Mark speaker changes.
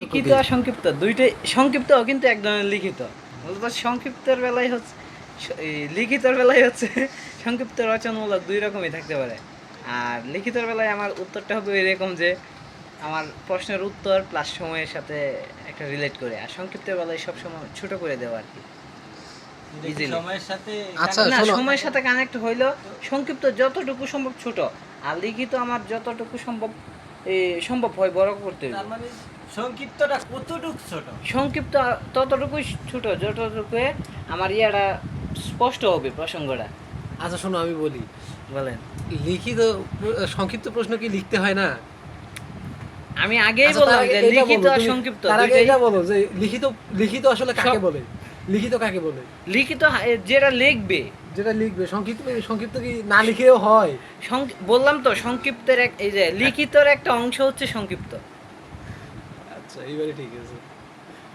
Speaker 1: লিখিত আর সংক্ষিপ্ত দুইটাই সংক্ষিপ্তও কিন্তু এক ধরনের লিখিত মূলত সংক্ষিপ্তের বেলায় হচ্ছে এই লিখিতর বেলায় হচ্ছে সংক্ষিপ্ত রচনামূলক দুই রকমই থাকতে পারে আর লিখিতর বেলায় আমার উত্তরটা হবে এরকম যে আমার প্রশ্নের উত্তর প্লাস সময়ের সাথে একটা রিলেট করে আর সংক্ষিপ্তের বেলায় সবসময় ছোট করে দেওয়া আর কি Easily।
Speaker 2: সময়ের সাথে
Speaker 3: আচ্ছা,
Speaker 1: না
Speaker 3: শোনো।
Speaker 1: সময়ের সাথে কানেক্ট হইলেও সংক্ষিপ্ত যতটুকু সম্ভব ছোট আর লিখিত আমার যতটুকু সম্ভব সম্ভব হয় বড় করতে হবে
Speaker 2: তার মানে সংক্ষিপ্তটা কতটুকু ছোট?
Speaker 1: সংক্ষিপ্ত ততটুকুই ছোট যতটুকু আমার ইয়াটা স্পষ্ট হবে প্রসঙ্গটা।
Speaker 3: আচ্ছা শোনো, আমি বলি,
Speaker 1: বলেন।
Speaker 3: লিখিত সংক্ষিপ্ত প্রশ্ন কি লিখতে হয় না?
Speaker 1: আমি আগেই
Speaker 3: আচ্ছা,
Speaker 1: বললাম
Speaker 3: তার আগে
Speaker 1: যে
Speaker 3: এটা
Speaker 1: লিখিত
Speaker 3: বলো,
Speaker 1: আর
Speaker 3: তুমি
Speaker 1: সংক্ষিপ্ত
Speaker 3: তার আগে
Speaker 1: দুইটাই
Speaker 3: এটা বলো যে লিখিত লিখিত আসলে কাকে বলে? লিখিত কাকে বলে?
Speaker 1: লিখিত যেটা লিখবে
Speaker 3: যেটা লিখবে। সংক্ষিপ্ত সংক্ষিপ্ত কি না লিখেও হয়?
Speaker 1: বললাম তো সংক্ষিপ্তের এই যে লিখিতর একটা অংশ হচ্ছে সংক্ষিপ্ত।
Speaker 3: আচ্ছা, এইবারে ঠিক আছে।